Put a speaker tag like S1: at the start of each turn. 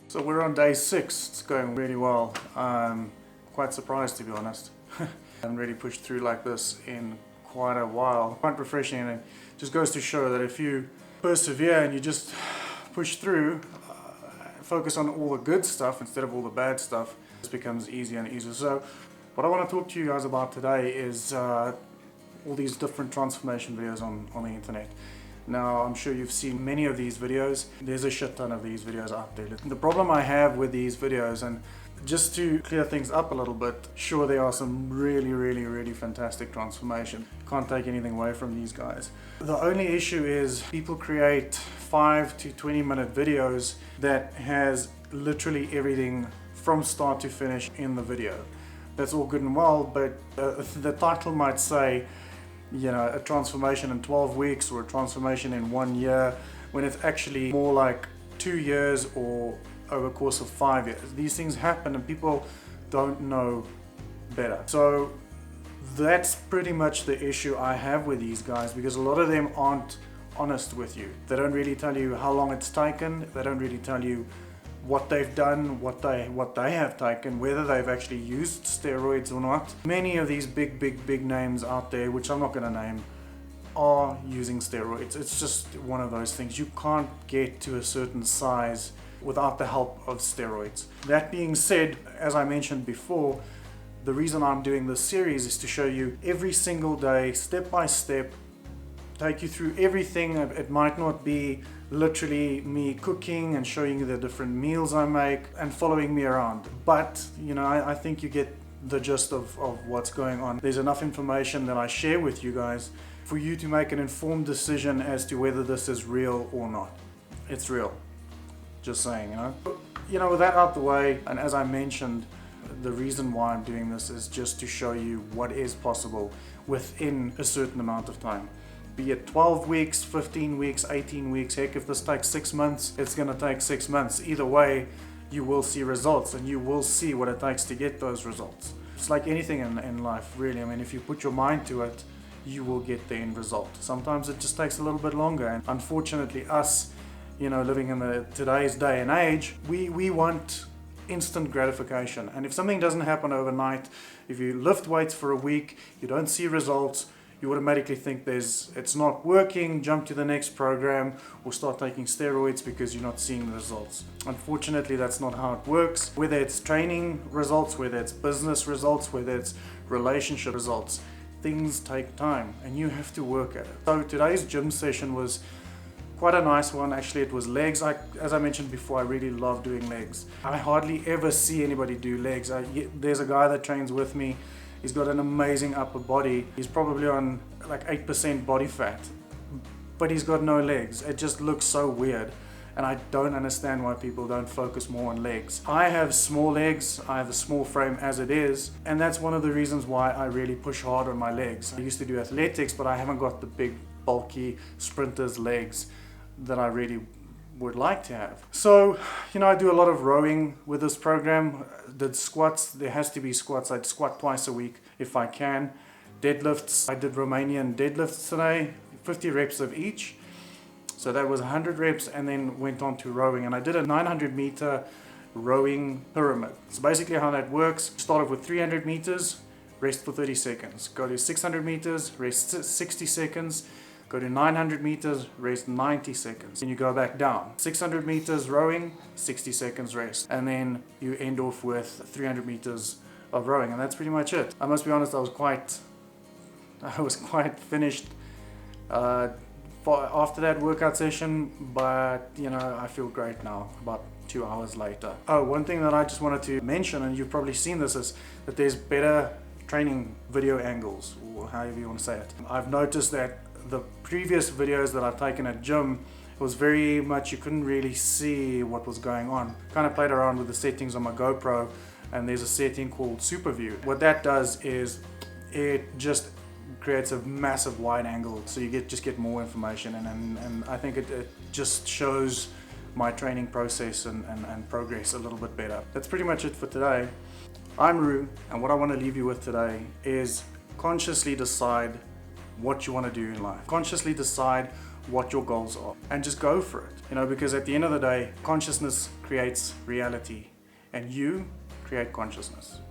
S1: So we're on day 6, it's going really well. I'm quite surprised, to be honest. I haven't really pushed through like this in quite a while. Quite refreshing, and it just goes to show that if you persevere and you just push through, focus on all the good stuff instead of all the bad stuff, it becomes easier and easier. So what I want to talk to you guys about today is all these different transformation videos on the internet. Now, I'm sure you've seen many of these videos. There's a shit ton of these videos out there. The problem I have with these videos, and just to clear things up a little bit, sure, there are some really fantastic transformation. Can't take anything away from these guys. The only issue is people create 5 to 20 minute videos that has literally everything from start to finish in the video. That's all good and well, but the title might say, you know, a transformation in 12 weeks or a transformation in 1 year, when it's actually more like 2 years or over a course of 5 years. These things happen and people don't know better. So that's pretty much the issue I have with these guys, because a lot of them aren't honest with you. They don't really tell you how long it's taken. They don't really tell you what they've done, what they have taken, whether they've actually used steroids or not. Many of these big names out there, which I'm not going to name, are using steroids. It's just one of those things. You can't get to a certain size without the help of steroids. That being said, as I mentioned before, the reason I'm doing this series is to show you every single day, step by step, take you through everything. It might not be literally me cooking and showing you the different meals I make and following me around, but you know, I think you get the gist of what's going on. There's enough information that I share with you guys for you to make an informed decision as to whether this is real or not. It's real, just saying, you know, with that out the way, and as I mentioned, the reason why I'm doing this is just to show you what is possible within a certain amount of time. Be it 12 weeks, 15 weeks, 18 weeks, heck, if this takes 6 months, it's going to take 6 months. Either way, you will see results, and you will see what it takes to get those results. It's like anything in life, really. I mean, if you put your mind to it, you will get the end result. Sometimes it just takes a little bit longer, and unfortunately us, you know, living in today's day and age, we want instant gratification. And if something doesn't happen overnight, if you lift weights for a week, you don't see results, you automatically think it's not working, jump to the next program, or start taking steroids because you're not seeing the results. Unfortunately, that's not how it works. Whether it's training results, whether it's business results, whether it's relationship results, things take time and you have to work at it. So today's gym session was quite a nice one. Actually, it was legs. As I mentioned before, I really love doing legs. I hardly ever see anybody do legs. There's a guy that trains with me. He's got an amazing upper body. He's probably on like 8% body fat, but he's got no legs. It just looks so weird, and I don't understand why people don't focus more on legs. I have small legs, I have a small frame as it is, and that's one of the reasons why I really push hard on my legs. I used to do athletics, but I haven't got the big, bulky sprinter's legs that I really would like to have. So, you know, I do a lot of rowing with this program. Did squats, there has to be squats. I'd squat twice a week if I can. Deadlifts, I did Romanian deadlifts today, 50 reps of each. So that was 100 reps, and then went on to rowing. And I did a 900 meter rowing pyramid. So basically how that works, start off with 300 meters, rest for 30 seconds. Go to 600 meters, rest 60 seconds. Go to 900 meters, rest 90 seconds. Then you go back down. 600 meters rowing, 60 seconds rest. And then you end off with 300 meters of rowing. And that's pretty much it. I must be honest, I was quite finished after that workout session, but you know, I feel great now, about 2 hours later. Oh, one thing that I just wanted to mention, and you've probably seen this, is that there's better training video angles, or however you want to say it. I've noticed that the previous videos that I've taken at gym, it was very much, you couldn't really see what was going on. Kind of played around with the settings on my GoPro, and there's a setting called Super View. What that does is it just creates a massive wide angle, so you just get more information, and I think it just shows my training process and progress a little bit better. That's pretty much it for today. I'm Roo, and what I want to leave you with today is consciously decide what you want to do in life. Consciously decide what your goals are and just go for it. You know, because at the end of the day, consciousness creates reality and you create consciousness.